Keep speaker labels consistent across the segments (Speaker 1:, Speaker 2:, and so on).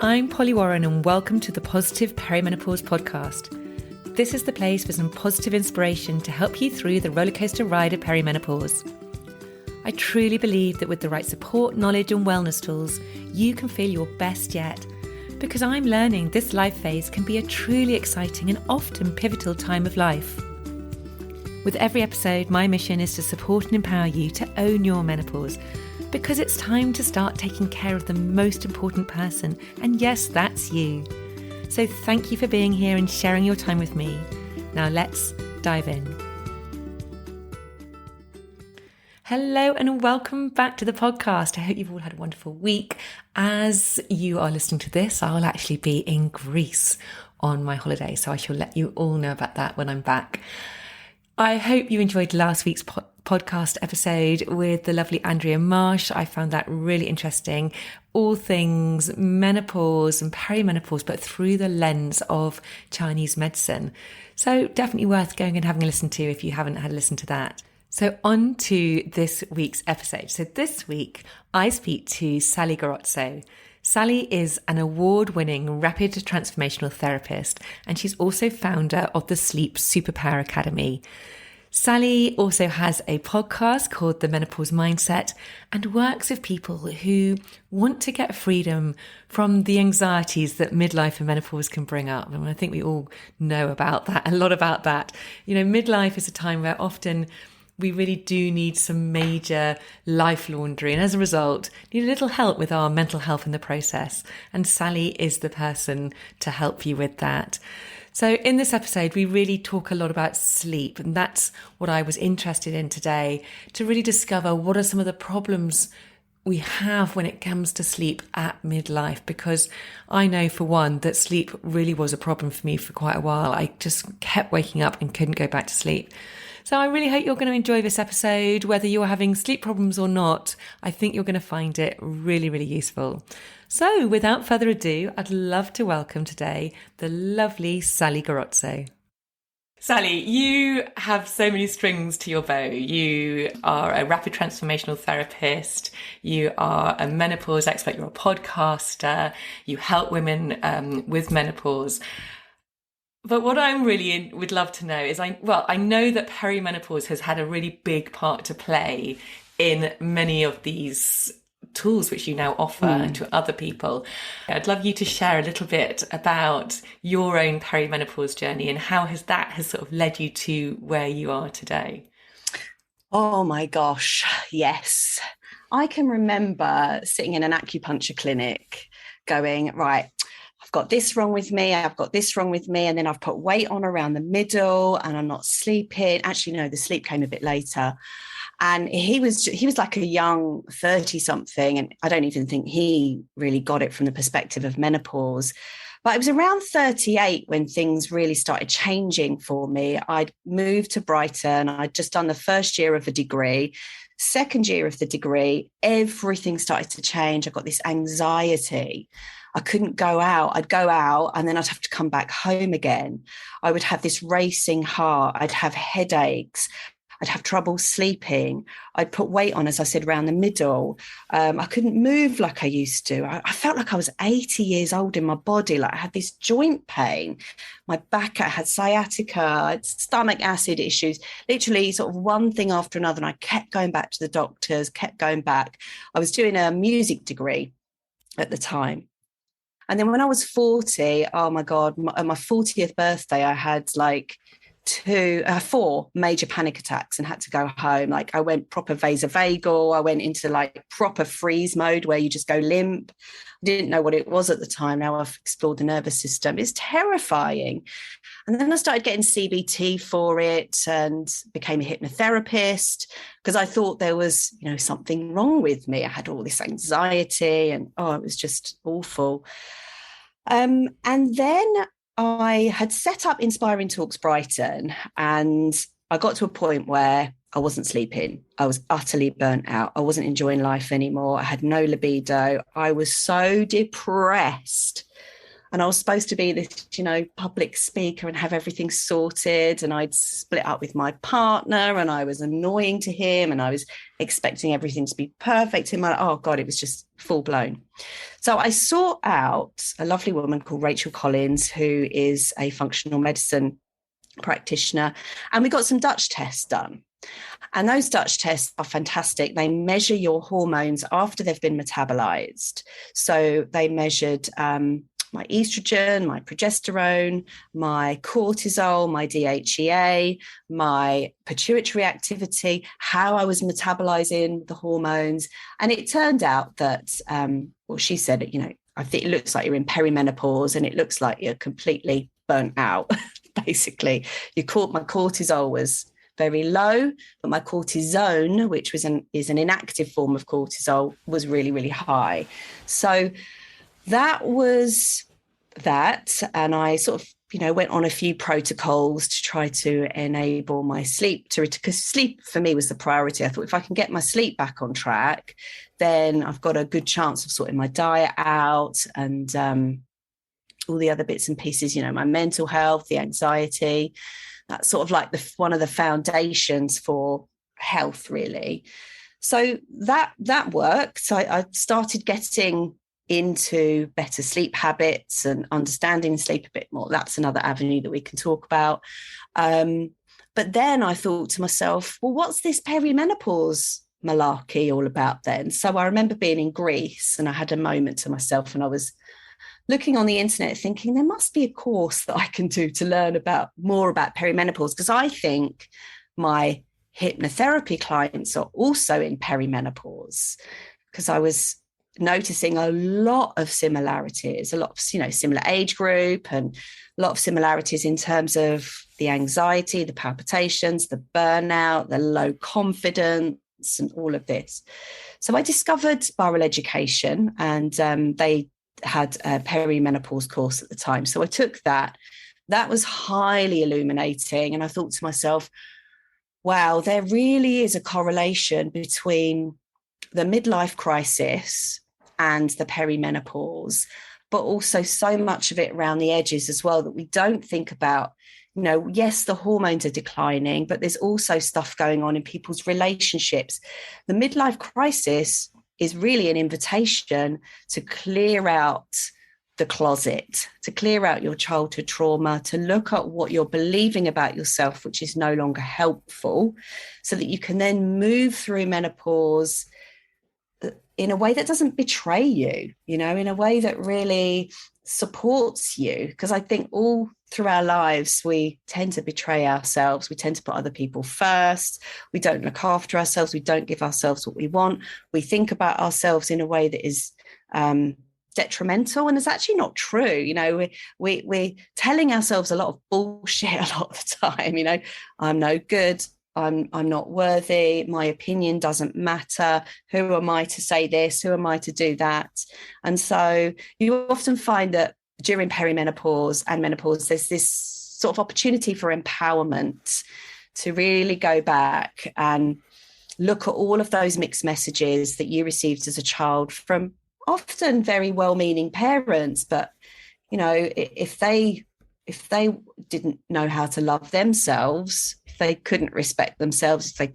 Speaker 1: I'm Polly Warren and welcome to the Positive Perimenopause Podcast. This is the place for some positive inspiration to help you through the rollercoaster ride of perimenopause. I truly believe that with the right support, knowledge and wellness tools, you can feel your best yet, because I'm learning this life phase can be a truly exciting and often pivotal time of life. With every episode, my mission is to support and empower you to own your menopause, because it's time to start taking care of the most important person, and yes, that's you. So thank you for being here and sharing your time with me. Now let's dive in. Hello and welcome back to the podcast. I hope you've all had a wonderful week. As you are listening to this, I'll actually be in Greece on my holiday, so I shall let you all know about that when I'm back. I hope you enjoyed last week's podcast episode with the lovely Andrea Marsh. I found that really interesting. All things menopause and perimenopause, but through the lens of Chinese medicine. So definitely worth going and having a listen to if you haven't had a listen to that. So on to this week's episode. So this week I speak to Sally Garozzo. Sally is an award-winning Rapid Transformational Therapist, and she's also founder of the Sleep Superpower Academy. Sally also has a podcast called the Menopause Mindset and works with people who want to get freedom from the anxieties that midlife and menopause can bring up. And I think we all know about that, a lot about that. You know, midlife is a time where often we really do need some major life laundry, and as a result, need a little help with our mental health in the process. And Sally is the person to help you with that. So in this episode, we really talk a lot about sleep, and that's what I was interested in today, to really discover what are some of the problems we have when it comes to sleep at midlife, because I know for one that sleep really was a problem for me for quite a while. I just kept waking up and couldn't go back to sleep. So I really hope you're going to enjoy this episode, whether you're having sleep problems or not. I think you're going to find it really, really useful. So without further ado, I'd love to welcome today the lovely Sally Garozzo. Sally, you have so many strings to your bow. You are a rapid transformational therapist. You are a menopause expert. You're a podcaster. You help women with menopause. But what I'm really would love to know is, I know that perimenopause has had a really big part to play in many of these tools which you now offer to other people. I'd love you to share a little bit about your own perimenopause journey and how that has sort of led you to where you are today.
Speaker 2: Oh my gosh, yes. I can remember sitting in an acupuncture clinic going, right, I've got this wrong with me, I've got this wrong with me, and then I've put weight on around the middle and I'm not sleeping. Actually, no, the sleep came a bit later. And he was like a young 30-something, and I don't even think he really got it from the perspective of menopause. But it was around 38 when things really started changing for me. I'd moved to Brighton. I'd just done the first year of a degree. Second year of the degree, everything started to change. I got this anxiety. I couldn't go out. I'd go out and then I'd have to come back home again. I would have this racing heart. I'd have headaches. I'd have trouble sleeping. I'd put weight on, as I said, around the middle. I couldn't move like I used to. I felt like I was 80 years old in my body. Like I had this joint pain. My back, I had sciatica, I had stomach acid issues, literally sort of one thing after another. And I kept going back to the doctors, kept going back. I was doing a music degree at the time. And then when I was 40, oh my God, on my 40th birthday, I had like 4 major panic attacks and had to go home. Like I went proper vasovagal. I went into like proper freeze mode where you just go limp. I didn't know what it was at the time. Now I've explored the nervous system. It's terrifying. And then I started getting CBT for it and became a hypnotherapist because I thought there was, something wrong with me. I had all this anxiety and it was just awful. And then I had set up Inspiring Talks Brighton, and I got to a point where I wasn't sleeping. I was utterly burnt out. I wasn't enjoying life anymore. I had no libido. I was so depressed. And I was supposed to be this, public speaker and have everything sorted. And I'd split up with my partner and I was annoying to him and I was expecting everything to be perfect. Oh God, it was just full blown. So I sought out a lovely woman called Rachel Collins, who is a functional medicine practitioner. And we got some Dutch tests done. And those Dutch tests are fantastic. They measure your hormones after they've been metabolized. So they measured my estrogen, my progesterone, my cortisol, my DHEA, my pituitary activity, how I was metabolizing the hormones. And it turned out that, she said, I think it looks like you're in perimenopause and it looks like you're completely burnt out, basically. My cortisol was very low, but my cortisone, which is an inactive form of cortisol, was really, really high. So that was that. And I sort of, went on a few protocols to try to enable my sleep because sleep for me was the priority. I thought if I can get my sleep back on track, then I've got a good chance of sorting my diet out and all the other bits and pieces, my mental health, the anxiety. That's sort of like one of the foundations for health, really. So that worked. So I started getting into better sleep habits and understanding sleep a bit more. That's another avenue that we can talk about. But then I thought to myself, well, what's this perimenopause malarkey all about then? So I remember being in Greece and I had a moment to myself and I was looking on the internet thinking there must be a course that I can do to learn more about perimenopause, because I think my hypnotherapy clients are also in perimenopause, because I was noticing a lot of similarities, a lot of, similar age group and a lot of similarities in terms of the anxiety, the palpitations, the burnout, the low confidence and all of this. So I discovered Spiral Education and they had a perimenopause course at the time. So I took that. That was highly illuminating. And I thought to myself, wow, there really is a correlation between the midlife crisis and the perimenopause, but also so much of it around the edges as well that we don't think about. Yes, the hormones are declining, but there's also stuff going on in people's relationships. The midlife crisis is really an invitation to clear out the closet, to clear out your childhood trauma, to look at what you're believing about yourself, which is no longer helpful, so that you can then move through menopause in a way that doesn't betray you, in a way that really supports you. Because I think all through our lives, we tend to betray ourselves. We tend to put other people first. We don't look after ourselves. We don't give ourselves what we want. We think about ourselves in a way that is detrimental, and it's actually not true. We're telling ourselves a lot of bullshit a lot of the time. I'm no good. I'm not worthy. My opinion doesn't matter. Who am I to say this? Who am I to do that? And so you often find that during perimenopause and menopause, there's this sort of opportunity for empowerment to really go back and look at all of those mixed messages that you received as a child from often very well-meaning parents. But, if they didn't know how to love themselves, if they couldn't respect themselves, if they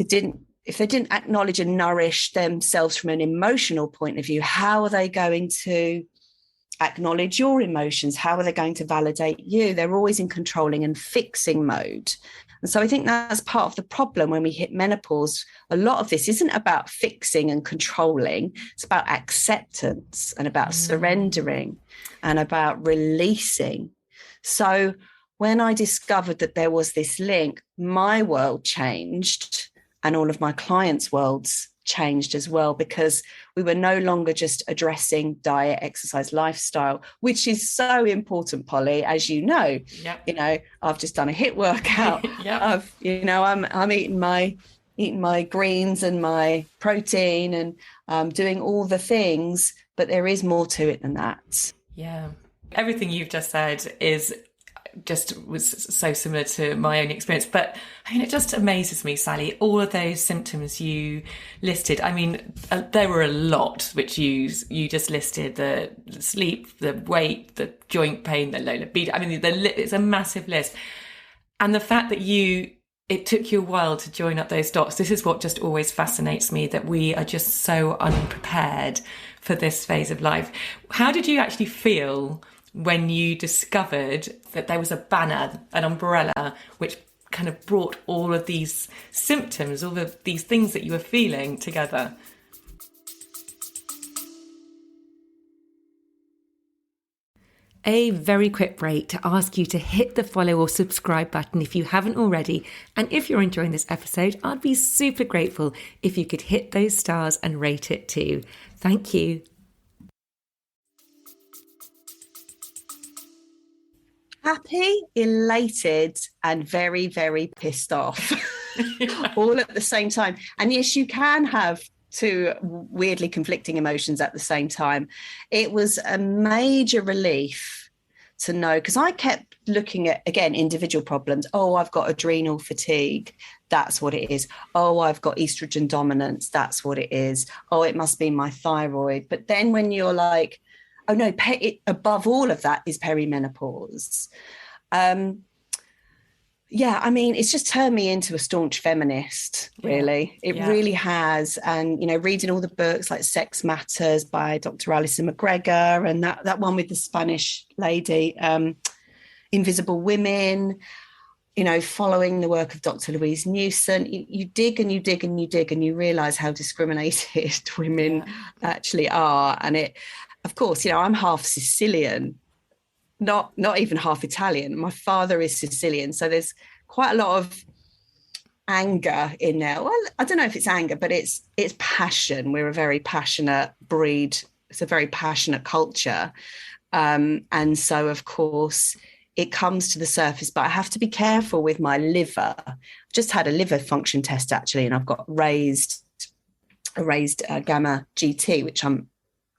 Speaker 2: didn't acknowledge and nourish themselves from an emotional point of view, how are they going to acknowledge your emotions? How are they going to validate you? They're always in controlling and fixing mode. And so I think that's part of the problem when we hit menopause. A lot of this isn't about fixing and controlling. It's about acceptance and about surrendering and about releasing. So when I discovered that there was this link, my world changed and all of my clients' worlds changed as well, because we were no longer just addressing diet, exercise, lifestyle, which is so important, Polly, as you know.
Speaker 1: Yep.
Speaker 2: I've just done a HIIT workout.
Speaker 1: Yep.
Speaker 2: I'm eating my greens and my protein and doing all the things, but there is more to it than that.
Speaker 1: Yeah. Everything you've just said is just was so similar to my own experience. But I mean, it just amazes me, Sally, all of those symptoms you listed. I mean, there were a lot which you just listed: the sleep, the weight, the joint pain, the low libido. I mean, it's a massive list. And the fact that it took you a while to join up those dots. This is what just always fascinates me, that we are just so unprepared for this phase of life. How did you actually feel when you discovered that there was a banner, an umbrella, which kind of brought all of these symptoms, all of these things that you were feeling together? A very quick break to ask you to hit the follow or subscribe button if you haven't already. And if you're enjoying this episode, I'd be super grateful if you could hit those stars and rate it too. Thank you.
Speaker 2: Happy, elated, and very, very pissed off all at the same time. And yes, you can have two weirdly conflicting emotions at the same time. It was a major relief to know, because I kept looking at, again, individual problems. Oh, I've got adrenal fatigue. That's what it is. Oh, I've got estrogen dominance. That's what it is. Oh, it must be my thyroid. But then when you're like, oh no, above all of that is perimenopause. Yeah, I mean, it's just turned me into a staunch feminist, really. It really has. And, you know, reading all the books like Sex Matters by Dr. Alison McGregor, and that one with the Spanish lady, Invisible Women, you know, following the work of Dr. Louise Newson, you dig and you dig and you dig and you realise how discriminated women actually are. And it, of course, you know, I'm half Sicilian, not even half Italian. My father is Sicilian. So there's quite a lot of anger in there. Well, I don't know if it's anger, but it's passion. We're a very passionate breed. It's a very passionate culture. And so, of course, it comes to the surface, but I have to be careful with my liver. I've just had a liver function test, actually, and I've got a raised gamma GT, which I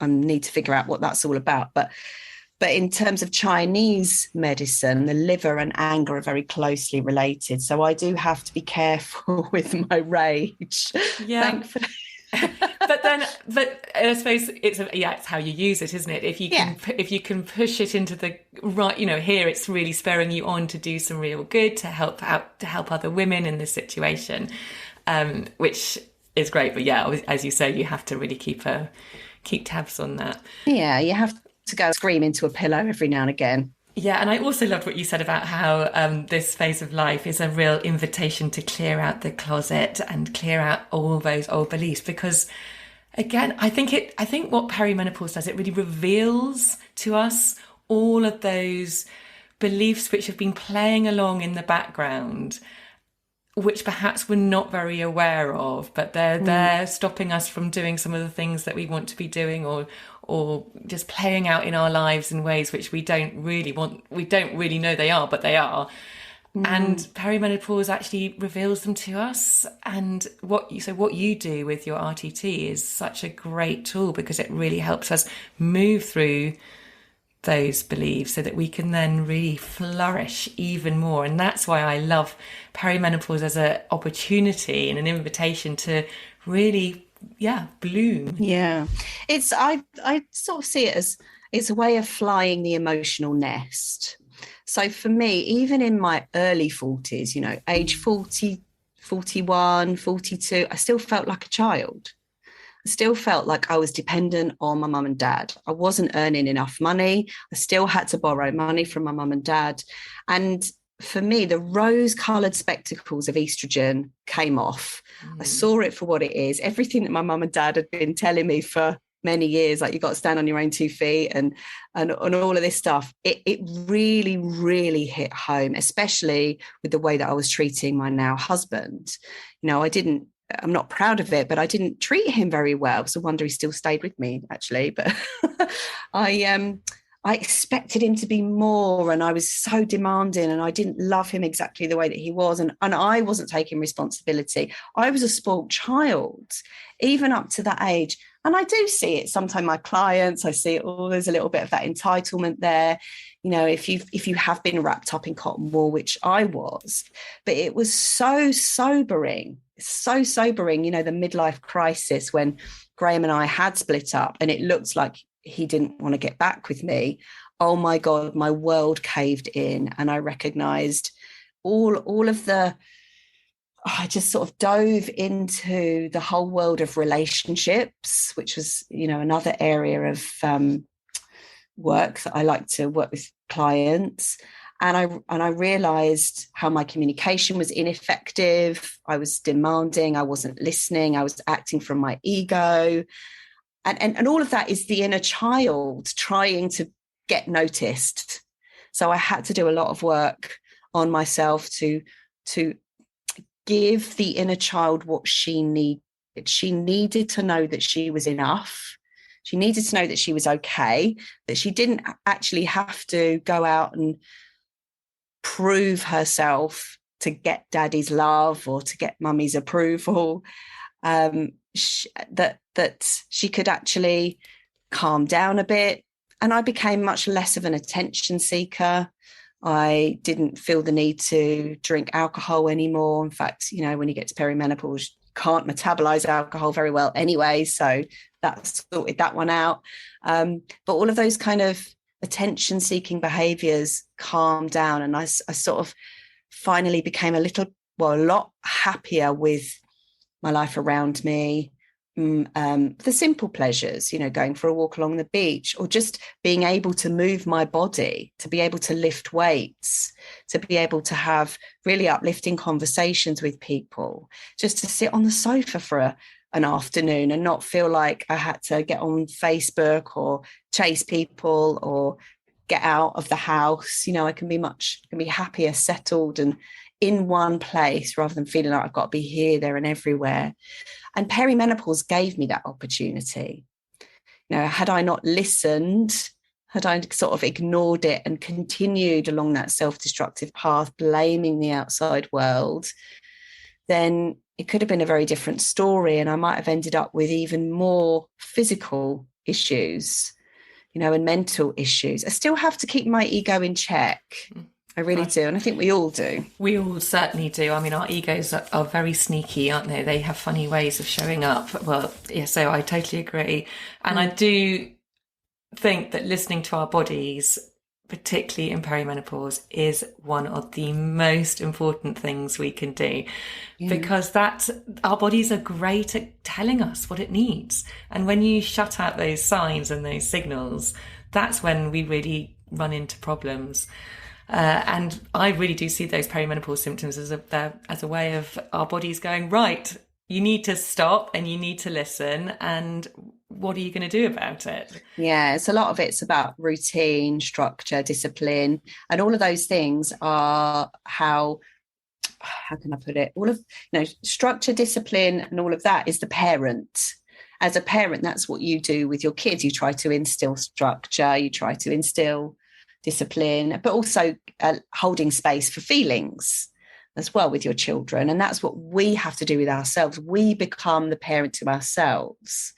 Speaker 2: need to figure out what that's all about. But in terms of Chinese medicine, the liver and anger are very closely related. So I do have to be careful with my rage.
Speaker 1: Yeah.
Speaker 2: Thankfully.
Speaker 1: but I suppose it's how you use it, isn't it? If you can push it into the right, you know, here it's really spurring you on to do some real good, to help other women in this situation, which is great. But yeah, as you say, you have to really keep tabs on that.
Speaker 2: Yeah, you have to go scream into a pillow every now and again.
Speaker 1: Yeah, and I also loved what you said about how this phase of life is a real invitation to clear out the closet and clear out all those old beliefs. Because, again, I think what perimenopause does, it really reveals to us all of those beliefs which have been playing along in the background, which perhaps we're not very aware of, but they're stopping us from doing some of the things that we want to be doing, or just playing out in our lives in ways which we don't really know they are, but they are. And perimenopause actually reveals them to us. And what you do with your RTT is such a great tool, because it really helps us move through those beliefs so that we can then really flourish even more. And that's why I love perimenopause as an opportunity and an invitation to really bloom.
Speaker 2: Yeah, I sort of see it as it's a way of flying the emotional nest. So for me, even in my early 40s, you know, age 40, 41, 42, I still felt like a child. I still felt like I was dependent on my mum and dad. I wasn't earning enough money. I still had to borrow money from my mum and dad. And for me, the rose-coloured spectacles of estrogen came off. I saw it for what it is. Everything that my mum and dad had been telling me for many years, like, you got to stand on your own 2 feet and all of this stuff, it really, really hit home, especially with the way that I was treating my now husband. You know, I'm not proud of it, but I didn't treat him very well. So I wonder he still stayed with me, actually. But I expected him to be more, and I was so demanding, and I didn't love him exactly the way that he was. And I wasn't taking responsibility. I was a spoiled child. Even up to that age, And I do see it sometimes my clients, I see it, oh, there's a little bit of that entitlement there. You know, if you have been wrapped up in cotton wool, which I was, but it was so sobering, you know, the midlife crisis when Graham and I had split up and it looked like he didn't want to get back with me. Oh my God, my world caved in, and I recognized all of the, I just sort of dove into the whole world of relationships, which was, you know, another area of work that I like to work with clients. And I realized how my communication was ineffective. I was demanding, I wasn't listening, I was acting from my ego. And all of that is the inner child trying to get noticed. So I had to do a lot of work on myself to give the inner child what she needed. She needed to know that she was enough. She needed to know that she was okay, that she didn't actually have to go out and prove herself to get daddy's love or to get mummy's approval. That she could actually calm down a bit. And I became much less of an attention seeker. I didn't feel the need to drink alcohol anymore. In fact, you know, when you get to perimenopause, you can't metabolize alcohol very well anyway. So that's sorted that one out. But all of those kind of attention-seeking behaviors calmed down. And I sort of finally became a lot happier with my life around me. The simple pleasures, you know, going for a walk along the beach, or just being able to move my body, to be able to lift weights, to be able to have really uplifting conversations with people, just to sit on the sofa for an afternoon and not feel like I had to get on Facebook or chase people or get out of the house. You know, I can be happier, settled and in one place rather than feeling like I've got to be here, there and everywhere. And perimenopause gave me that opportunity. You know, had I not listened, had I sort of ignored it and continued along that self-destructive path, blaming the outside world, then it could have been a very different story. And I might have ended up with even more physical issues, you know, and mental issues. I still have to keep my ego in check. I really do. And I think we all do.
Speaker 1: We all certainly do. I mean, our egos are very sneaky, aren't they? They have funny ways of showing up. Well, yeah, so I totally agree. And I do think that listening to our bodies, particularly in perimenopause, is one of the most important things we can do, because our bodies are great at telling us what it needs. And when you shut out those signs and those signals, that's when we really run into problems. And I really do see those perimenopause symptoms as a way of our bodies going, right, you need to stop and you need to listen. And what are you going to do about it?
Speaker 2: Yeah, it's a lot of it's about routine, structure, discipline. And all of those things are how can I put it? All of, you know, structure, discipline and all of that is the parent. As a parent, that's what you do with your kids. You try to instill structure, you try to instill discipline, but also holding space for feelings as well with your children. And that's what we have to do with ourselves. We become the parent to ourselves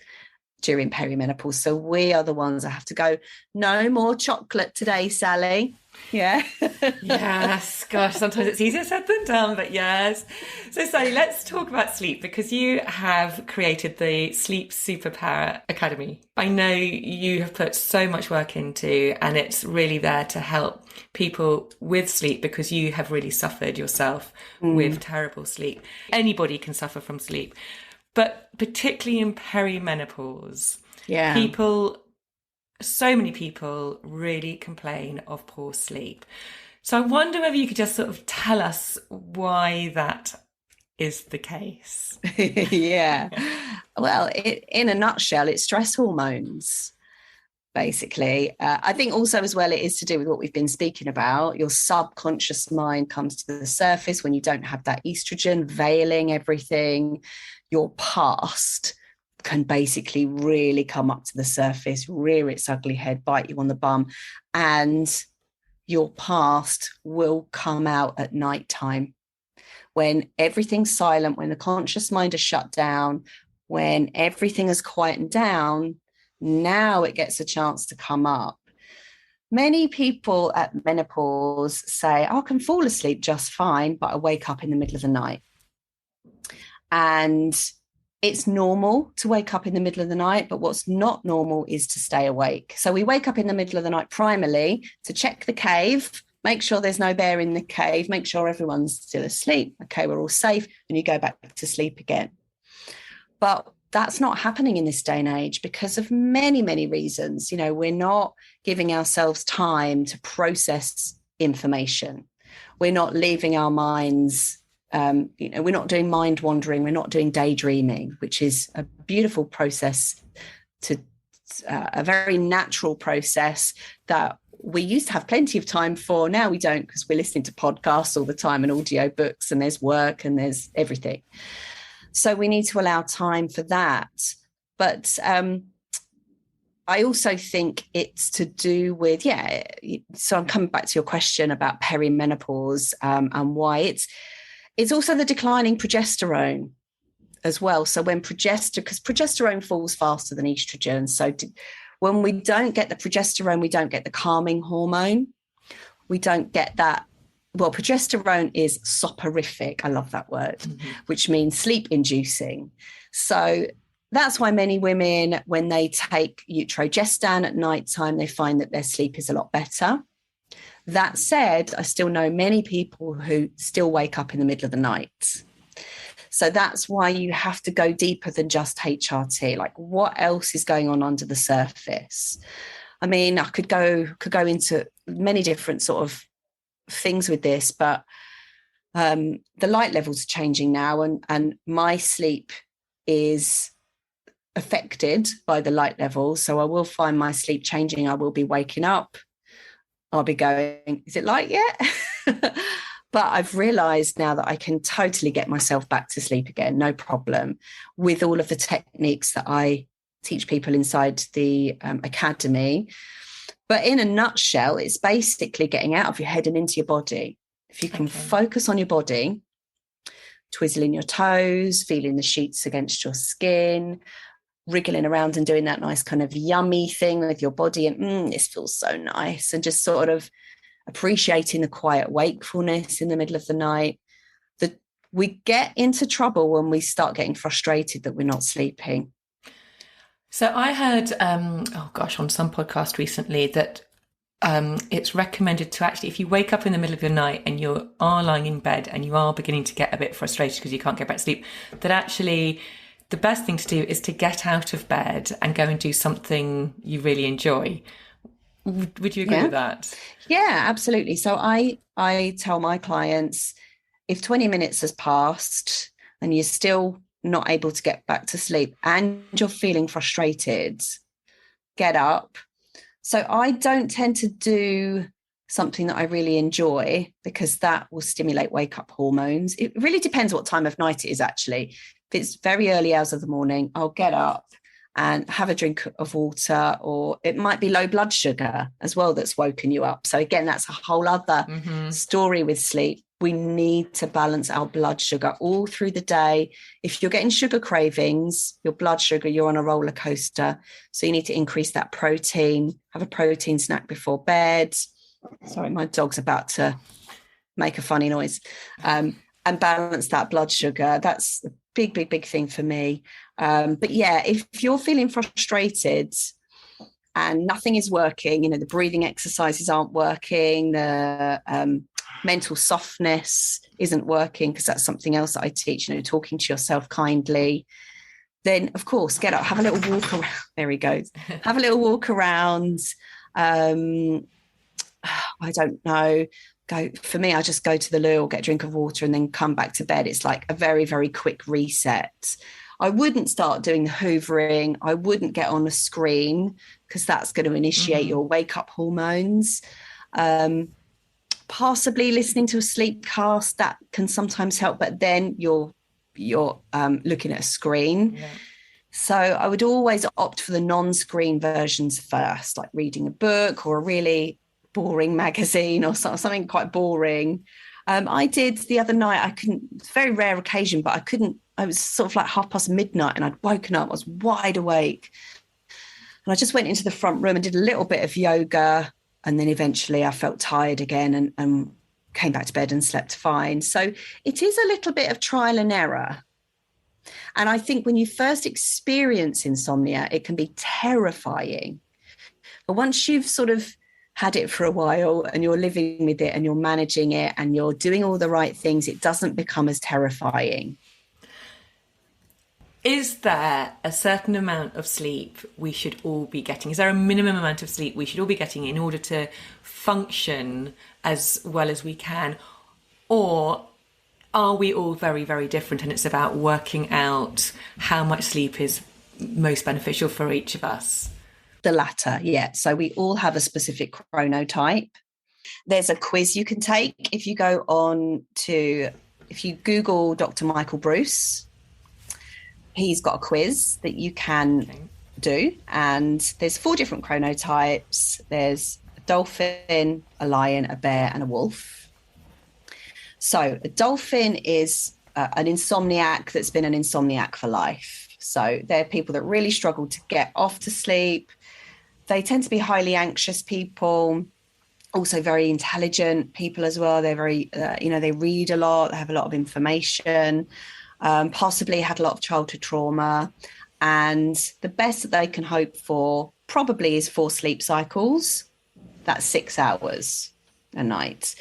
Speaker 2: during perimenopause. So we are the ones that have to go, no more chocolate today, Sally. Yeah.
Speaker 1: Yes. Gosh, sometimes it's easier said than done, but yes. So Sally, let's talk about sleep, because you have created the Sleep Superpower Academy. I know you have put so much work into, and it's really there to help people with sleep, because you have really suffered yourself with terrible sleep. Anybody can suffer from sleep, but particularly in perimenopause, so many people really complain of poor sleep. So I wonder whether you could just sort of tell us why that is the case.
Speaker 2: Yeah. Well, in a nutshell, it's stress hormones, basically. I think also as well, it is to do with what we've been speaking about. Your subconscious mind comes to the surface when you don't have that estrogen veiling everything. Your past can basically really come up to the surface, rear its ugly head, bite you on the bum, and your past will come out at nighttime when everything's silent, when the conscious mind is shut down. when everything has quietened down, now it gets a chance to come up. Many people at menopause say, I can fall asleep just fine, but I wake up in the middle of the night. And it's normal to wake up in the middle of the night, but what's not normal is to stay awake. So we wake up in the middle of the night primarily to check the cave, make sure there's no bear in the cave, make sure everyone's still asleep. Okay, we're all safe, and you go back to sleep again. But that's not happening in this day and age because of many, many reasons. You know, we're not giving ourselves time to process information. We're not leaving our minds, we're not doing mind wandering. We're not doing daydreaming, which is a beautiful process, a very natural process that we used to have plenty of time for. Now we don't, because we're listening to podcasts all the time and audio books, and there's work and there's everything. So we need to allow time for that. But I also think it's to do with, so I'm coming back to your question about perimenopause and why it's also the declining progesterone as well. So when because progesterone falls faster than estrogen. So when we don't get the progesterone, we don't get the calming hormone. We don't get that. Well, progesterone is soporific. I love that word, which means sleep inducing. So that's why many women, when they take utrogestan at nighttime, they find that their sleep is a lot better. That said, I still know many people who still wake up in the middle of the night. So that's why you have to go deeper than just HRT. Like, what else is going on under the surface? I mean, I could go into many different sort of things with this, but the light levels are changing now, and my sleep is affected by the light levels. So I will find my sleep changing. I will be waking up. I'll be going, is it light yet? But I've realized now that I can totally get myself back to sleep again, no problem, with all of the techniques that I teach people inside the academy. But in a nutshell, it's basically getting out of your head and into your body. If you can focus on your body, twizzling your toes, feeling the sheets against your skin, wriggling around and doing that nice kind of yummy thing with your body, and this feels so nice, and just sort of appreciating the quiet wakefulness in the middle of the night. That we get into trouble when we start getting frustrated that we're not sleeping.
Speaker 1: So I heard, on some podcast recently that it's recommended to actually, if you wake up in the middle of the night and you are lying in bed and you are beginning to get a bit frustrated because you can't get back to sleep, that actually the best thing to do is to get out of bed and go and do something you really enjoy. Would you agree with that?
Speaker 2: Yeah, absolutely. So I tell my clients, if 20 minutes has passed and you're still not able to get back to sleep and you're feeling frustrated, get up. So I don't tend to do something that I really enjoy because that will stimulate wake-up hormones. It really depends what time of night it is, actually. If it's very early hours of the morning, I'll get up and have a drink of water, or it might be low blood sugar as well that's woken you up. So again, that's a whole other story with sleep. We need to balance our blood sugar all through the day. If you're getting sugar cravings, your blood sugar, you're on a roller coaster. So you need to increase that protein, have a protein snack before bed. Sorry, my dog's about to make a funny noise. And balance that blood sugar. That's a big thing for me. But yeah, if you're feeling frustrated and nothing is working, the breathing exercises aren't working, the mental softness isn't working, because that's something else that I teach, talking to yourself kindly, then of course, get up, have a little walk around. There he goes. Have a little walk around. I don't know. For me, I just go to the loo or get a drink of water and then come back to bed. It's like a very, very quick reset. I wouldn't start doing the hoovering. I wouldn't get on a screen because that's going to initiate your wake-up hormones. Possibly listening to a sleep cast, that can sometimes help, but then you're looking at a screen. Yeah. So I would always opt for the non-screen versions first, like reading a book or a really boring magazine or something quite boring. I did the other night. I couldn't, it's a very rare occasion, but I couldn't, I was sort of like midnight and I'd woken up, I was wide awake. And I just went into the front room and did a little bit of yoga. And then eventually I felt tired again and came back to bed and slept fine. So it is a little bit of trial and error. And I think when you first experience insomnia, it can be terrifying. But once you've sort of had it for a while and you're living with it and you're managing it and you're doing all the right things, it doesn't become as terrifying.
Speaker 1: Is there a certain amount of sleep we should all be getting? Is there a minimum amount of sleep we should all be getting in order to function as well as we can? Or are we all very, very different and it's about working out how much sleep is most beneficial for each of us?
Speaker 2: The latter, yeah. So we all have a specific chronotype. There's a quiz you can take if you go on to, if you Google Dr. Michael Bruce, he's got a quiz that you can do. And there's 4 different chronotypes. There's a dolphin, a lion, a bear, and a wolf. So a dolphin is an insomniac that's been an insomniac for life. So they're people that really struggle to get off to sleep. They tend to be highly anxious people, also very intelligent people as well. They're very, they read a lot, they have a lot of information, possibly had a lot of childhood trauma. And the best that they can hope for probably is 4 sleep cycles. That's 6 hours a night.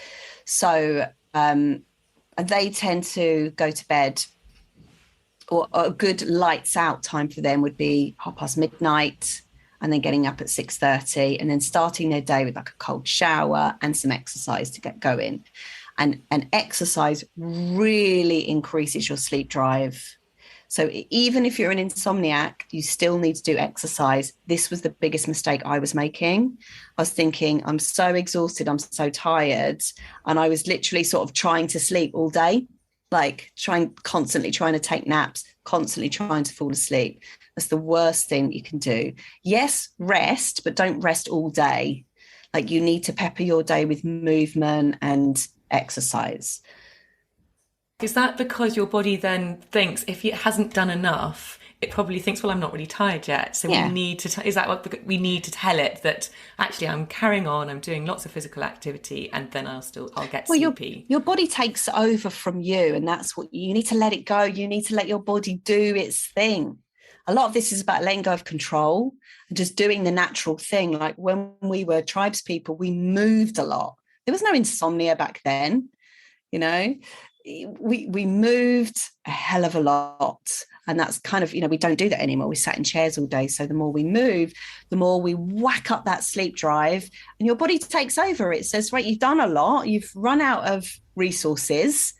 Speaker 2: So they tend to go to bed, or a good lights out time for them would be midnight, and then getting up at 6:30 and then starting their day with like a cold shower and some exercise to get going. And exercise really increases your sleep drive. So even if you're an insomniac, you still need to do exercise. This was the biggest mistake I was making. I was thinking, I'm so exhausted, I'm so tired. And I was literally sort of trying to sleep all day, like constantly trying to take naps, constantly trying to fall asleep. That's the worst thing you can do. Yes, rest, but don't rest all day. Like you need to pepper your day with movement and exercise.
Speaker 1: Is that because your body then thinks if it hasn't done enough, it probably thinks, well, I'm not really tired yet. So we need to, is that what we need to tell it, that actually I'm carrying on, I'm doing lots of physical activity and then I'll get sleepy.
Speaker 2: Your body takes over from you, and that's what you need to let it go. You need to let your body do its thing. A lot of this is about letting go of control and just doing the natural thing. Like when we were tribes people, we moved a lot. There was no insomnia back then, we moved a hell of a lot. And that's kind of, we don't do that anymore. We sat in chairs all day. So the more we move, the more we whack up that sleep drive and your body takes over. It says, right, you've done a lot. You've run out of resources.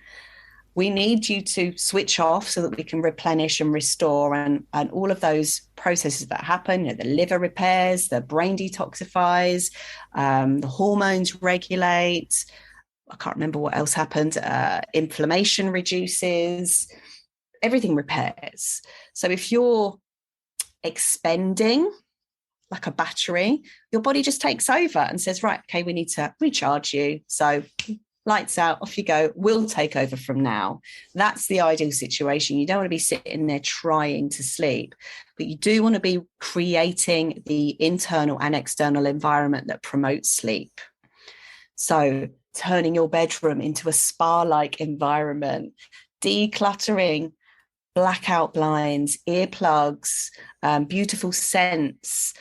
Speaker 2: We need you to switch off so that we can replenish and restore, and all of those processes that happen, the liver repairs, the brain detoxifies, the hormones regulate. I can't remember what else happened. Inflammation reduces, everything repairs. So if you're expending like a battery, your body just takes over and says, right, okay, we need to recharge you. So lights out, off you go. We'll take over from now. That's the ideal situation. You don't want to be sitting there trying to sleep, but you do want to be creating the internal and external environment that promotes sleep. So turning your bedroom into a spa-like environment, decluttering, blackout blinds, earplugs, beautiful scents,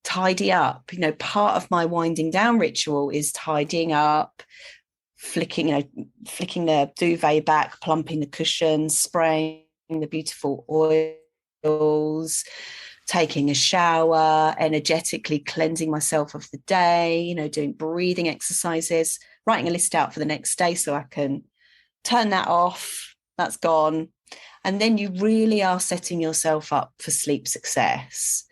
Speaker 2: tidy up. Part of my winding down ritual is tidying up, flicking the duvet back, plumping the cushions, spraying the beautiful oils, taking a shower, energetically cleansing myself of the day, doing breathing exercises, writing a list out for the next day so I can turn that off. That's gone. And then you really are setting yourself up for sleep success.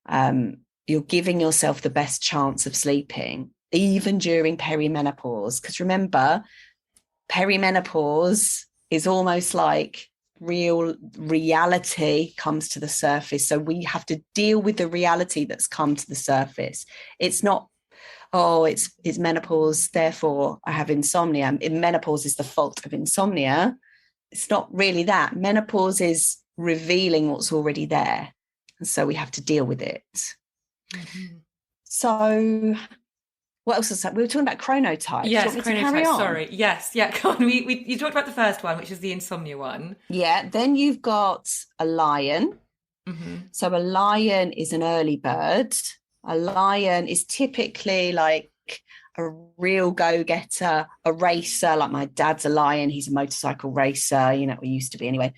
Speaker 2: You're giving yourself the best chance of sleeping, even during perimenopause. Because remember, perimenopause is almost like reality comes to the surface. So we have to deal with the reality that's come to the surface. It's not oh, it's menopause, therefore I have insomnia. Menopause is the fault of insomnia. It's not really that. Menopause is revealing what's already there. And so we have to deal with it. Mm-hmm. So what else is that? We were talking about chronotypes.
Speaker 1: Yes,
Speaker 2: Do you want me to carry on?
Speaker 1: Sorry. Yes. Yeah. Come on. You talked about the first one, which is the insomnia one.
Speaker 2: Yeah. Then you've got a lion. Mm-hmm. So a lion is an early bird. A lion is typically like a real go-getter, a racer. Like my dad's a lion. He's a motorcycle racer, you know, he used to be anyway.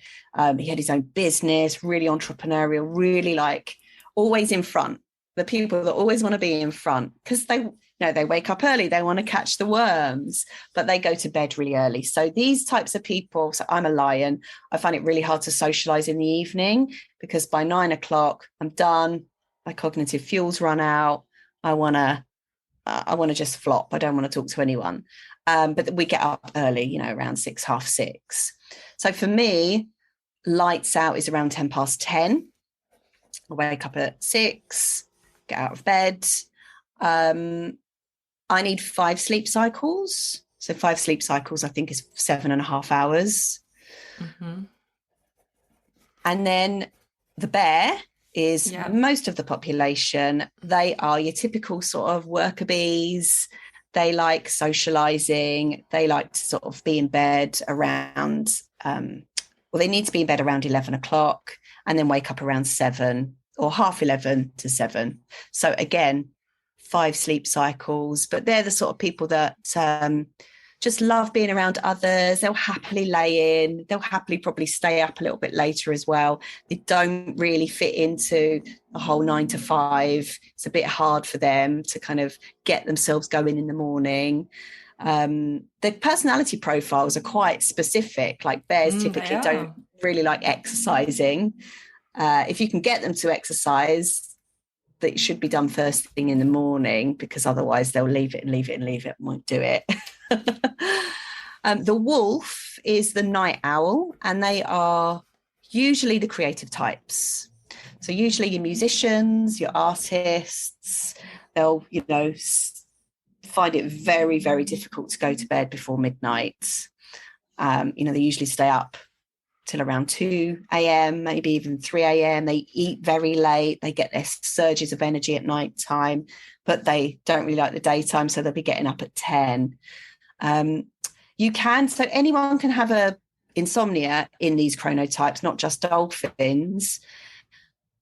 Speaker 2: He had his own business, really entrepreneurial, really like always in front. The people that always want to be in front because they wake up early, they want to catch the worms, but they go to bed really early. So these types of people, so I'm a lion, I find it really hard to socialize in the evening because by 9 o'clock, I'm done. My cognitive fuel's run out. I want to just flop. I don't want to talk to anyone. But we get up early, you know, around 6, half 6. So for me, lights out is around 10:10. I wake up at 6, get out of bed. I need 5 sleep cycles. So 5 sleep cycles, I think, is 7.5 hours. Mm-hmm. And then the bear is most of the population. They are your typical sort of worker bees. They like socializing. They like to sort of be in bed around, they need to be in bed around 11 o'clock and then wake up around 7 or half 11 to 7. So again, 5 sleep cycles, but they're the sort of people that just love being around others. They'll happily lay in. They'll happily probably stay up a little bit later as well. They don't really fit into the whole 9 to 5. It's a bit hard for them to kind of get themselves going in the morning. The personality profiles are quite specific. Like bears typically don't really like exercising. If you can get them to exercise, that should be done first thing in the morning because otherwise they'll leave it and won't do it. The wolf is the night owl, and they are usually the creative types. So usually your musicians, your artists, they'll, you know, find it very, very difficult to go to bed before midnight. They usually stay up till around 2 a.m., maybe even 3 a.m. They eat very late. They get their surges of energy at night time, but they don't really like the daytime, so they'll be getting up at 10. So anyone can have a insomnia in these chronotypes, not just dolphins,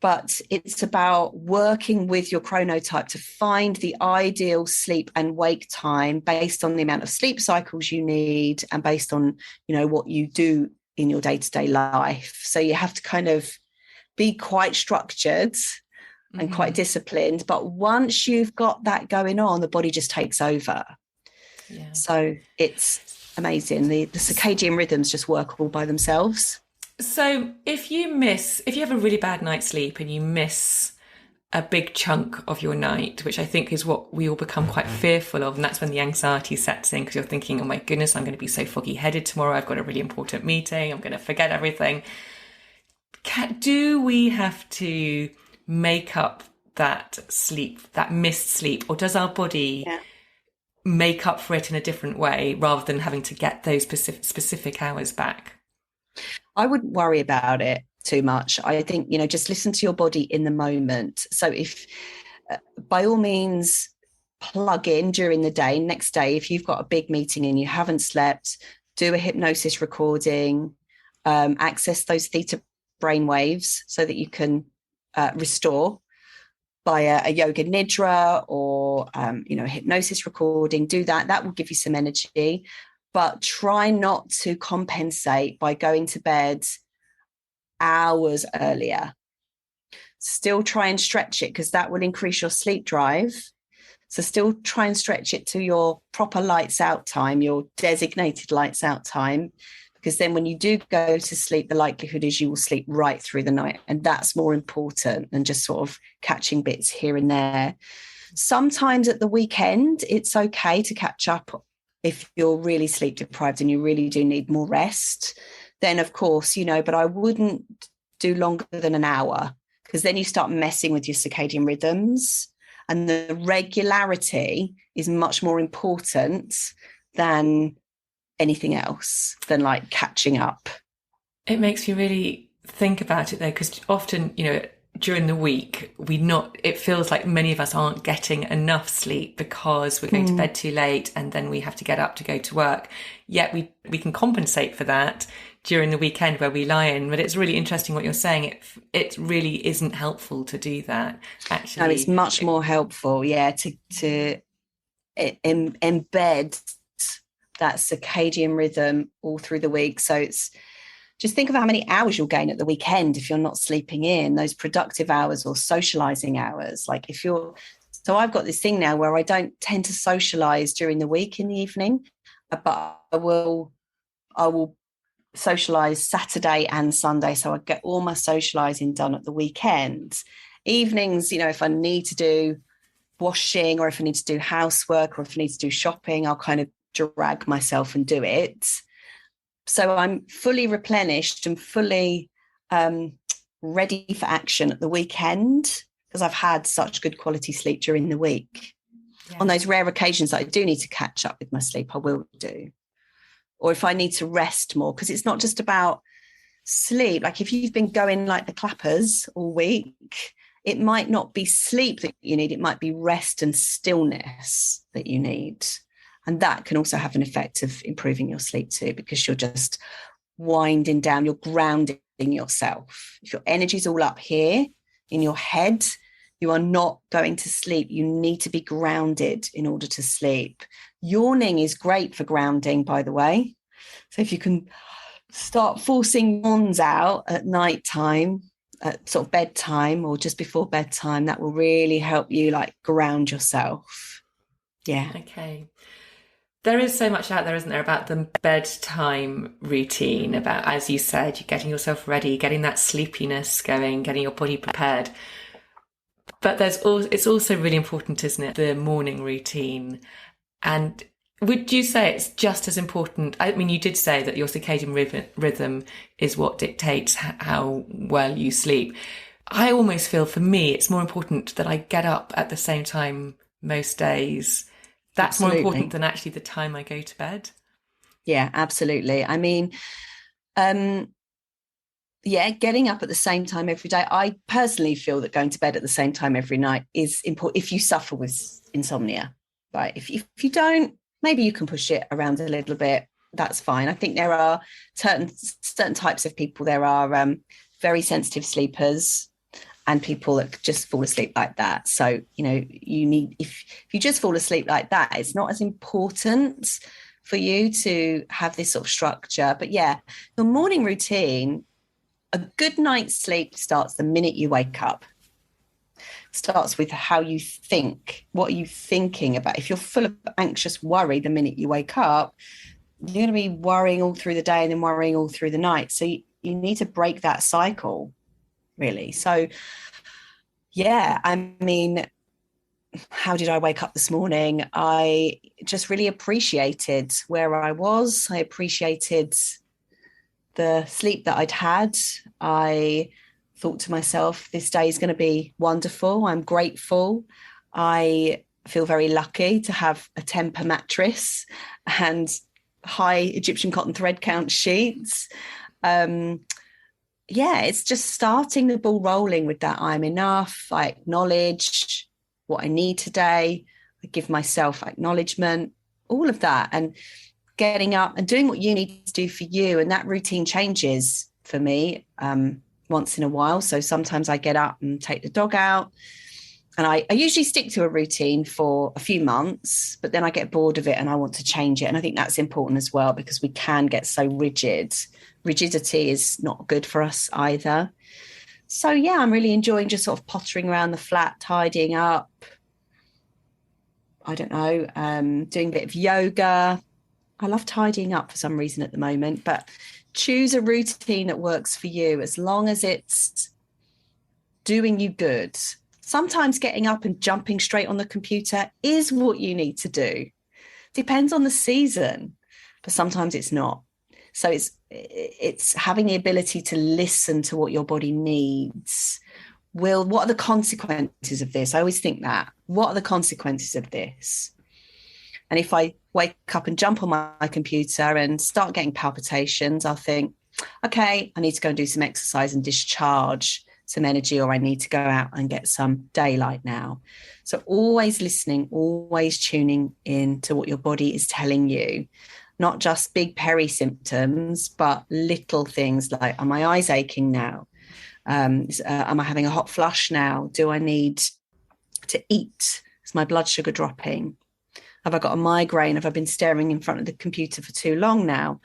Speaker 2: but it's about working with your chronotype to find the ideal sleep and wake time based on the amount of sleep cycles you need and based on, you know, what you do in your day-to-day life. So you have to kind of be quite structured and quite disciplined. But once you've got that going on, the body just takes over. Yeah. So it's amazing. The circadian rhythms just work all by themselves.
Speaker 1: So if you have a really bad night's sleep and you miss a big chunk of your night, which I think is what we all become quite fearful of, and that's when the anxiety sets in because you're thinking, oh my goodness, I'm going to be so foggy headed tomorrow, I've got a really important meeting, I'm going to forget everything. Do we have to make up that sleep, that missed sleep, or does our body make up for it in a different way rather than having to get those specific hours back?
Speaker 2: I wouldn't worry about it too much. I think, you know, just listen to your body in the moment. So if by all means plug in during the day, next day, if you've got a big meeting and you haven't slept, do a hypnosis recording, access those theta brain waves so that you can restore by a yoga nidra or, a hypnosis recording. Do that. That will give you some energy, but try not to compensate by going to bed hours earlier. Still try and stretch it because that will increase your sleep drive. So still try and stretch it to your proper lights out time, your designated lights out time, because then when you do go to sleep, the likelihood is you will sleep right through the night. And that's more important than just sort of catching bits here and there. Sometimes at the weekend, it's okay to catch up if you're really sleep deprived and you really do need more rest. Then of course, but I wouldn't do longer than an hour because then you start messing with your circadian rhythms. And the regularity is much more important than anything else, than like catching up.
Speaker 1: It makes me really think about it though, because often, during the week, it feels like many of us aren't getting enough sleep because we're going to bed too late and then we have to get up to go to work. Yet we can compensate for that during the weekend where we lie in. But it's really interesting what you're saying. It really isn't helpful to do that, actually.
Speaker 2: No, it's much more helpful, to embed that circadian rhythm all through the week. So it's just think of how many hours you'll gain at the weekend if you're not sleeping in, those productive hours or socializing hours. Like so I've got this thing now where I don't tend to socialize during the week in the evening, but I will socialize Saturday and Sunday. So I get all my socializing done at the weekend. Evenings, if I need to do washing or if I need to do housework or if I need to do shopping, I'll kind of drag myself and do it. So I'm fully replenished and fully ready for action at the weekend because I've had such good quality sleep during the week. Yeah. On those rare occasions that I do need to catch up with my sleep, I will do. Or if I need to rest more, because it's not just about sleep. Like if you've been going like the clappers all week, it might not be sleep that you need. It might be rest and stillness that you need. And that can also have an effect of improving your sleep too, because you're just winding down, you're grounding yourself. If your energy's all up here in your head, you are not going to sleep. You need to be grounded in order to sleep. Yawning is great for grounding, by the way. So if you can start forcing yawns out at night time, at sort of bedtime or just before bedtime, that will really help you like ground yourself. Yeah.
Speaker 1: Okay. There is so much out there, isn't there, about the bedtime routine, about, as you said, you're getting yourself ready, getting that sleepiness going, getting your body prepared. But it's also really important, isn't it, the morning routine? And would you say it's just as important? I mean, you did say that your circadian rhythm is what dictates how well you sleep. I almost feel for me, it's more important that I get up at the same time most days. That's absolutely more important than actually the time I go to bed.
Speaker 2: Yeah, absolutely. I mean, getting up at the same time every day. I personally feel that going to bed at the same time every night is important if you suffer with insomnia. Right? If you don't, maybe you can push it around a little bit. That's fine. I think there are certain types of people. There are very sensitive sleepers and people that just fall asleep like that. So, you need, if you just fall asleep like that, it's not as important for you to have this sort of structure. But yeah, your morning routine, a good night's sleep starts the minute you wake up. Starts with how you think. What are you thinking about? If you're full of anxious worry the minute you wake up, you're going to be worrying all through the day and then worrying all through the night. So you need to break that cycle, really. So, yeah, I mean, how did I wake up this morning? I just really appreciated where I was. I appreciated the sleep that I'd had. I thought to myself, this day is going to be wonderful. I'm grateful. I feel very lucky to have a Temper mattress and high Egyptian cotton thread count sheets. It's just starting the ball rolling with that. I'm enough. I acknowledge what I need today. I give myself acknowledgement, all of that. And getting up and doing what you need to do for you. And that routine changes for me once in a while. So sometimes I get up and take the dog out. And I usually stick to a routine for a few months, but then I get bored of it and I want to change it. And I think that's important as well, because we can get so rigid. Rigidity is not good for us either. So, yeah, I'm really enjoying just sort of pottering around the flat, tidying up. I don't know, doing a bit of yoga. I love tidying up for some reason at the moment, but choose a routine that works for you as long as it's doing you good. Sometimes getting up and jumping straight on the computer is what you need to do. Depends on the season, but sometimes it's not. So it's having the ability to listen to what your body needs, what are the consequences of this? I always think that. What are the consequences of this? And if I wake up and jump on my computer and start getting palpitations, I'll think, okay, I need to go and do some exercise and discharge some energy, or I need to go out and get some daylight now. So always listening, always tuning in to what your body is telling you, not just big peri symptoms, but little things like, are my eyes aching now? Am I having a hot flush now? Do I need to eat? Is my blood sugar dropping? Have I got a migraine? Have I been staring in front of the computer for too long now?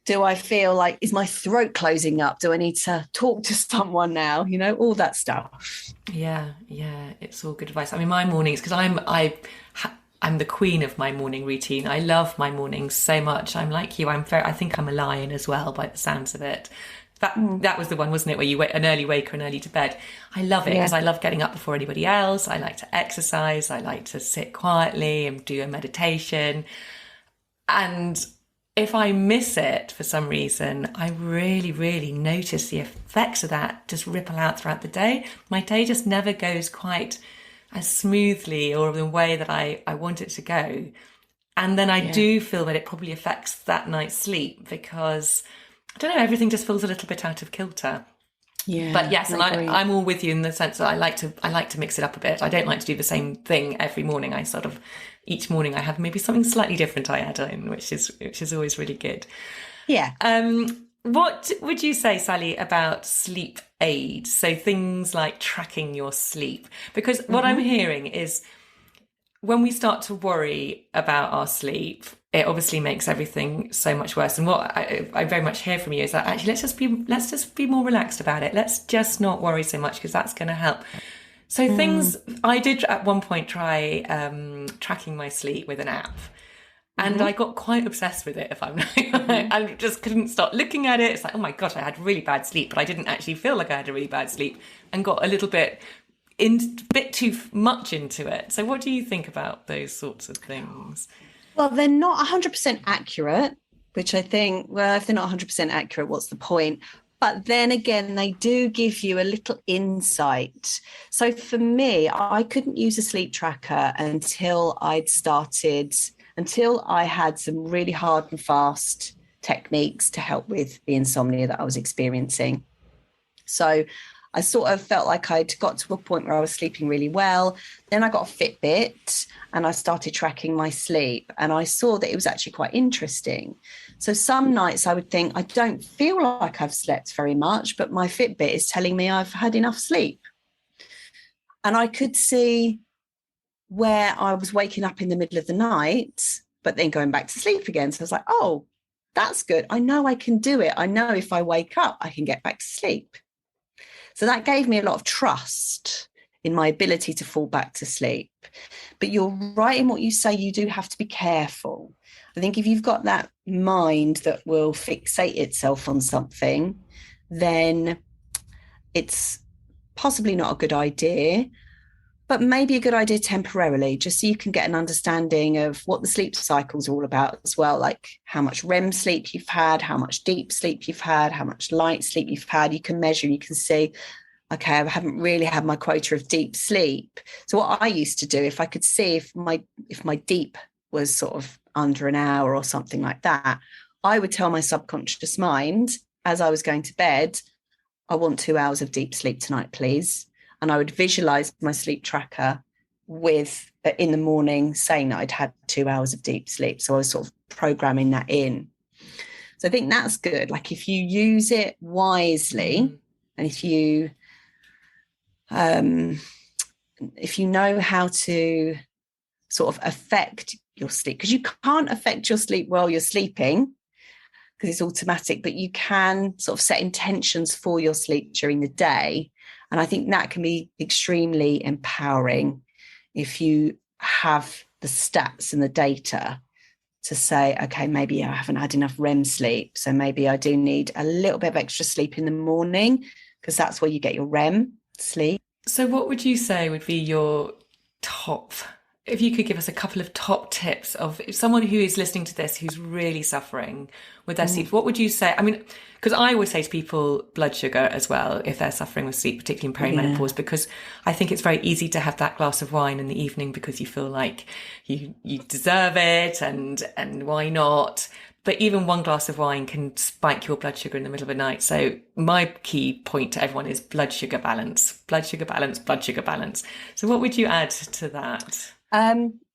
Speaker 2: Do I feel like, is my throat closing up? Do I need to talk to someone now? You know, all that stuff.
Speaker 1: Yeah, it's all good advice. I mean, my mornings, because I'm the queen of my morning routine. I love my mornings so much. I'm like you. I think I'm a lion as well, by the sounds of it. That was the one, wasn't it, where you wait, an early waker and early to bed. I love it because I love getting up before anybody else. I like to exercise. I like to sit quietly and do a meditation. And if I miss it for some reason, I really, really notice the effects of that just ripple out throughout the day. My day just never goes quite as smoothly or the way that I want it to go. And then I do feel that it probably affects that night's sleep because, I don't know, everything just feels a little bit out of kilter.
Speaker 2: Yeah.
Speaker 1: But yes, and I'm all with you in the sense that I like to mix it up a bit. I don't like to do the same thing every morning. Each morning I have maybe something slightly different I add in, which is always really good.
Speaker 2: Yeah.
Speaker 1: What would you say, Sally, about sleep aids? So things like tracking your sleep, because what I'm hearing is when we start to worry about our sleep, it obviously makes everything so much worse. And what I very much hear from you is that actually let's just be more relaxed about it. Let's just not worry so much because that's going to help. So things I did at one point try tracking my sleep with an app. And I got quite obsessed with it, if I'm not. I just couldn't stop looking at it. It's like, oh my gosh, I had really bad sleep, but I didn't actually feel like I had a really bad sleep, and got a little bit too much into it. So what do you think about those sorts of things?
Speaker 2: Well, they're not 100% accurate, which I think, well, if they're not 100% accurate, what's the point? But then again, they do give you a little insight. So for me, I couldn't use a sleep tracker until I had some really hard and fast techniques to help with the insomnia that I was experiencing. So I sort of felt like I'd got to a point where I was sleeping really well. Then I got a Fitbit and I started tracking my sleep, and I saw that it was actually quite interesting. So some nights I would think, I don't feel like I've slept very much, but my Fitbit is telling me I've had enough sleep. And I could see where I was waking up in the middle of the night, but then going back to sleep again. So I was like, oh, that's good. I know I can do it. I know if I wake up, I can get back to sleep. So that gave me a lot of trust in my ability to fall back to sleep. But you're right in what you say, you do have to be careful. I think if you've got that mind that will fixate itself on something, then it's possibly not a good idea, but maybe a good idea temporarily, just so you can get an understanding of what the sleep cycle is all about as well, like how much REM sleep you've had, how much deep sleep you've had, how much light sleep you've had. You can measure, you can see, okay, I haven't really had my quota of deep sleep. So what I used to do, if I could see if my deep was sort of under an hour or something like that, I would tell my subconscious mind as I was going to bed, I want 2 hours of deep sleep tonight, please. And I would visualize my sleep tracker with in the morning saying that I'd had 2 hours of deep sleep. So I was sort of programming that in. So I think that's good. Like if you use it wisely, and if you know how to sort of affect your sleep, because you can't affect your sleep while you're sleeping because it's automatic, but you can sort of set intentions for your sleep during the day. And I think that can be extremely empowering if you have the stats and the data to say, okay, maybe I haven't had enough REM sleep, so maybe I do need a little bit of extra sleep in the morning, because that's where you get your REM sleep.
Speaker 1: So what would you say would be your top if you could give us a couple of top tips of if someone who is listening to this, who's really suffering with their sleep, what would you say? I mean, because I always say to people blood sugar as well, if they're suffering with sleep, particularly in perimenopause, because I think it's very easy to have that glass of wine in the evening because you feel like you deserve it and why not? But even one glass of wine can spike your blood sugar in the middle of the night. So my key point to everyone is blood sugar balance, blood sugar balance, blood sugar balance. So what would you add to that?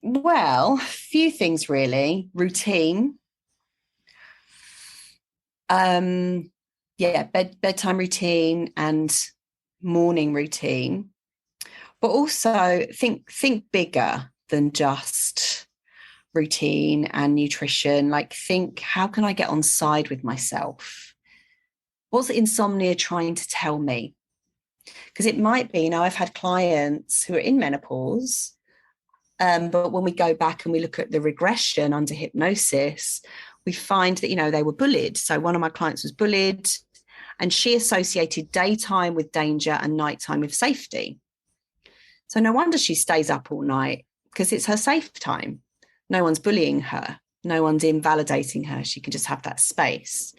Speaker 2: Well, a few things really. Routine. Bedtime routine and morning routine. But also think bigger than just routine and nutrition. Like, think, how can I get on side with myself? What's insomnia trying to tell me? Because it might be, I've had clients who are in menopause, but when we go back and we look at the regression under hypnosis, we find that, they were bullied. So one of my clients was bullied, and she associated daytime with danger and nighttime with safety. So no wonder she stays up all night, because it's her safe time. No one's bullying her. No one's invalidating her. She can just have that space.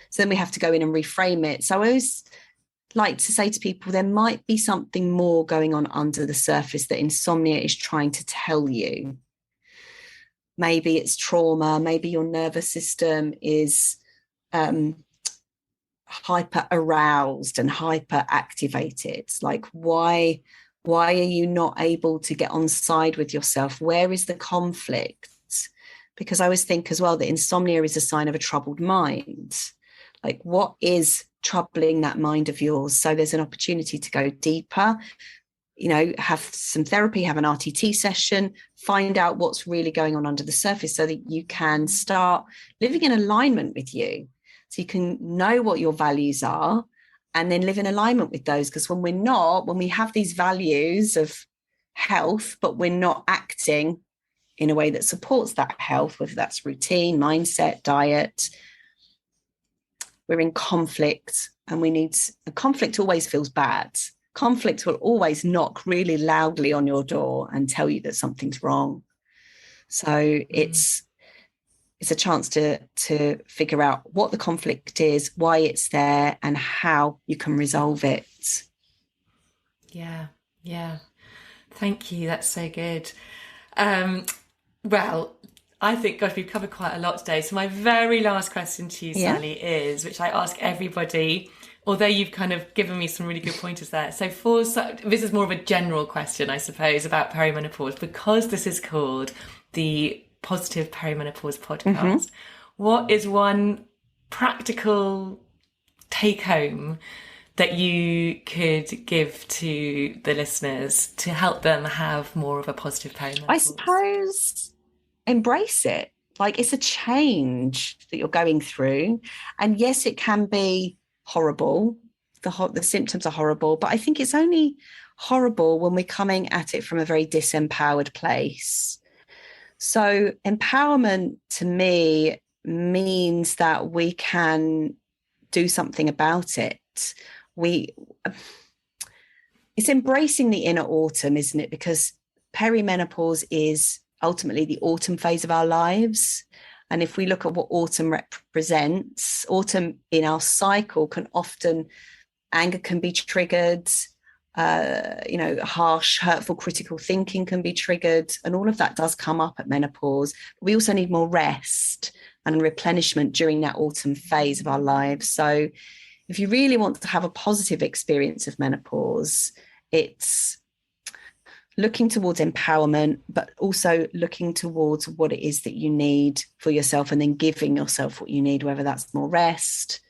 Speaker 2: So then we have to go in and reframe it. So I always like to say to people, there might be something more going on under the surface that insomnia is trying to tell you. Maybe it's trauma. Maybe your nervous system is hyper aroused and hyper activated. Like, why are you not able to get on side with yourself? Where is the conflict? Because I always think as well that insomnia is a sign of a troubled mind. Like, what is troubling that mind of yours? So there's an opportunity to go deeper, have some therapy, have an RTT session, find out what's really going on under the surface so that you can start living in alignment with you. So you can know what your values are and then live in alignment with those. Because when we have these values of health, but we're not acting in a way that supports that health, whether that's routine, mindset, diet, we're in conflict, and conflict always feels bad. Conflict will always knock really loudly on your door and tell you that something's wrong. So it's a chance to figure out what the conflict is, why it's there, and how you can resolve it.
Speaker 1: Yeah. Thank you. That's so good. Well, I think, gosh, we've covered quite a lot today. So my very last question to you, Sally, is, which I ask everybody, although you've kind of given me some really good pointers there. So this is more of a general question, I suppose, about perimenopause, because this is called the Positive Perimenopause Podcast. What is one practical take home that you could give to the listeners to help them have more of a positive perimenopause?
Speaker 2: I suppose embrace it. Like, it's a change that you're going through. And yes, it can be horrible. The symptoms are horrible, but I think it's only horrible when we're coming at it from a very disempowered place. So empowerment to me means that we can do something about it. It's embracing the inner autumn, isn't it? Because perimenopause is ultimately the autumn phase of our lives. And if we look at what autumn represents, autumn in our cycle can often, anger can be triggered, harsh, hurtful, critical thinking can be triggered. And all of that does come up at menopause. We also need more rest and replenishment during that autumn phase of our lives. So if you really want to have a positive experience of menopause, it's looking towards empowerment, but also looking towards what it is that you need for yourself, and then giving yourself what you need, whether that's more rest,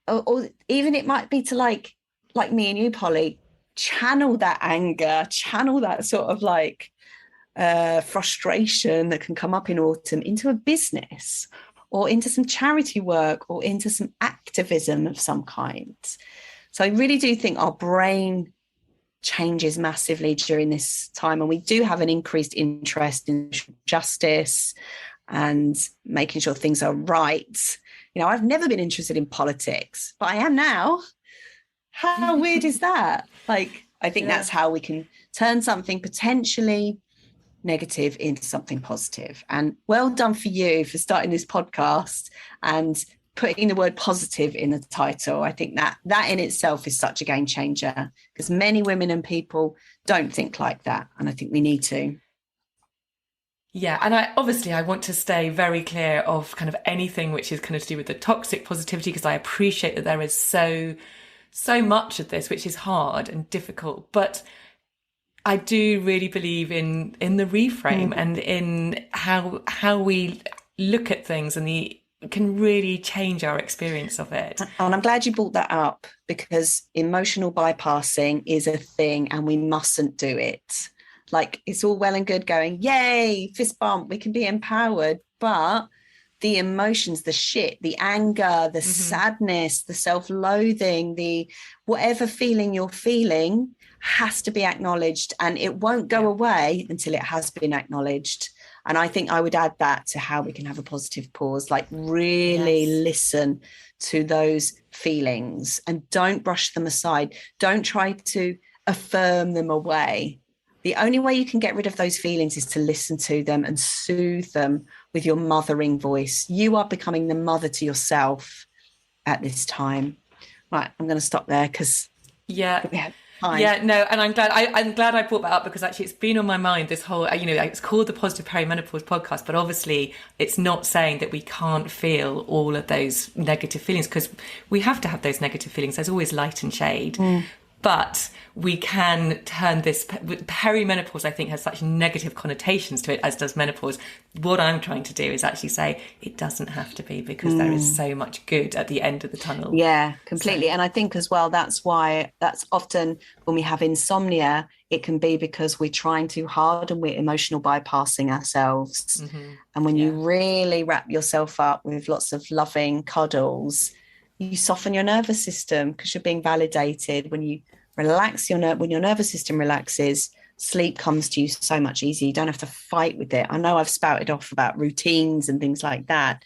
Speaker 2: or even it might be to like me and you, Polly, channel that anger, channel that sort of frustration that can come up in autumn into a business, or into some charity work, or into some activism of some kind. So I really do think our brain changes massively during this time, and we do have an increased interest in justice and making sure things are right. I've never been interested in politics, but I am now. How weird is that? I think that's how we can turn something potentially negative into something positive. And well done for you for starting this podcast and putting the word positive in the title. I think that in itself is such a game changer, because many women and people don't think like that. And I think we need to.
Speaker 1: Yeah, and I want to stay very clear of kind of anything which is kind of to do with the toxic positivity, because I appreciate that there is so much of this which is hard and difficult, but I do really believe in the reframe and in how we look at things, and can really change our experience of it.
Speaker 2: And I'm glad you brought that up, because emotional bypassing is a thing and we mustn't do it. Like, it's all well and good going, yay, fist bump, we can be empowered. But the emotions, the shit, the anger, the sadness, the self-loathing, the whatever feeling you're feeling has to be acknowledged, and it won't go away until it has been acknowledged. And I think I would add that to how we can have a positive pause, like really listen to those feelings and don't brush them aside. Don't try to affirm them away. The only way you can get rid of those feelings is to listen to them and soothe them with your mothering voice. You are becoming the mother to yourself at this time. Right, I'm going to stop there because we have time.
Speaker 1: Yeah, no, and I'm glad I brought that up, because actually it's been on my mind this whole, it's called the Positive Perimenopause Podcast, but obviously it's not saying that we can't feel all of those negative feelings, because we have to have those negative feelings. There's always light and shade. But we can turn this, perimenopause, I think, has such negative connotations to it, as does menopause. What I'm trying to do is actually say it doesn't have to be, because there is so much good at the end of the tunnel.
Speaker 2: Yeah, completely. So, and I think as well, that's why that's often when we have insomnia, it can be because we're trying too hard and we're emotional bypassing ourselves. And when you really wrap yourself up with lots of loving cuddles, you soften your nervous system, because you're being validated. When you relax when your nervous system relaxes, sleep comes to you so much easier. You don't have to fight with it. I know I've spouted off about routines and things like that,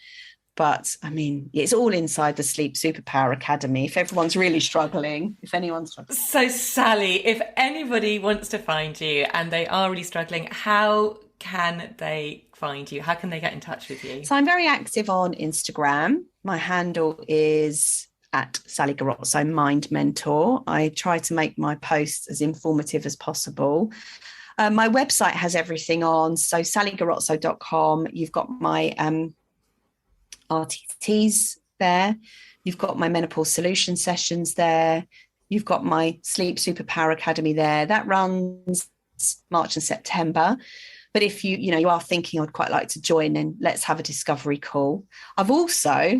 Speaker 2: but I mean, it's all inside the Sleep Superpower Academy. If everyone's really struggling,
Speaker 1: So Sally, if anybody wants to find you and they are really struggling, how can they find you? How can they get in touch with you?
Speaker 2: So I'm very active on Instagram. My handle is at Sally Garozzo Mind Mentor. I try to make my posts as informative as possible. My website has everything on. So sallygarozzo.com. You've got my RTTs there. You've got my menopause solution sessions there. You've got my Sleep Superpower Academy there. That runs March and September. But if you are thinking, I'd quite like to join, then let's have a discovery call. I've also,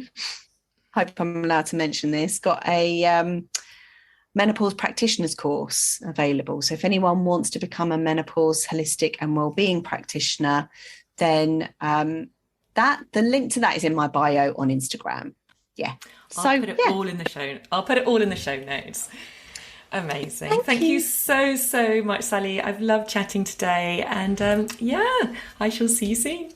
Speaker 2: hope I'm allowed to mention this, got a menopause practitioner's course available. So if anyone wants to become a menopause holistic and wellbeing practitioner, then the link to that is in my bio on Instagram. Yeah.
Speaker 1: I'll put it all in the show notes. Amazing. Thank you so much, Sally. I've loved chatting today, and I shall see you soon.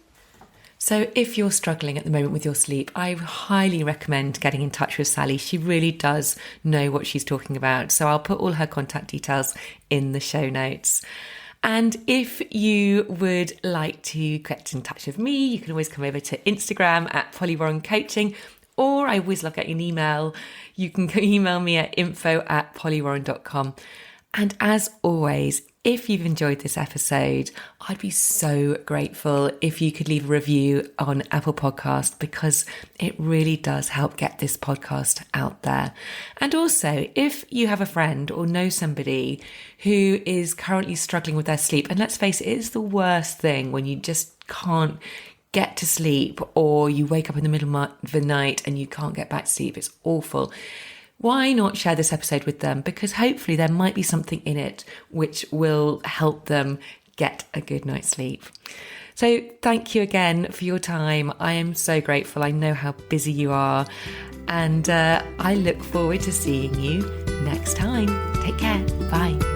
Speaker 1: So if you're struggling at the moment with your sleep, I highly recommend getting in touch with Sally. She really does know what she's talking about. So I'll put all her contact details in the show notes. And if you would like to get in touch with me, you can always come over to Instagram at Pollywarren Coaching, or I always love getting an email. You can email me at info@pollywarren.com. And as always, if you've enjoyed this episode, I'd be so grateful if you could leave a review on Apple Podcast, because it really does help get this podcast out there. And also, if you have a friend or know somebody who is currently struggling with their sleep, and let's face it, it is the worst thing when you just can't get to sleep, or you wake up in the middle of the night and you can't get back to sleep. It's awful. Why not share this episode with them? Because hopefully there might be something in it which will help them get a good night's sleep. So thank you again for your time. I am so grateful. I know how busy you are. And I look forward to seeing you next time. Take care. Bye.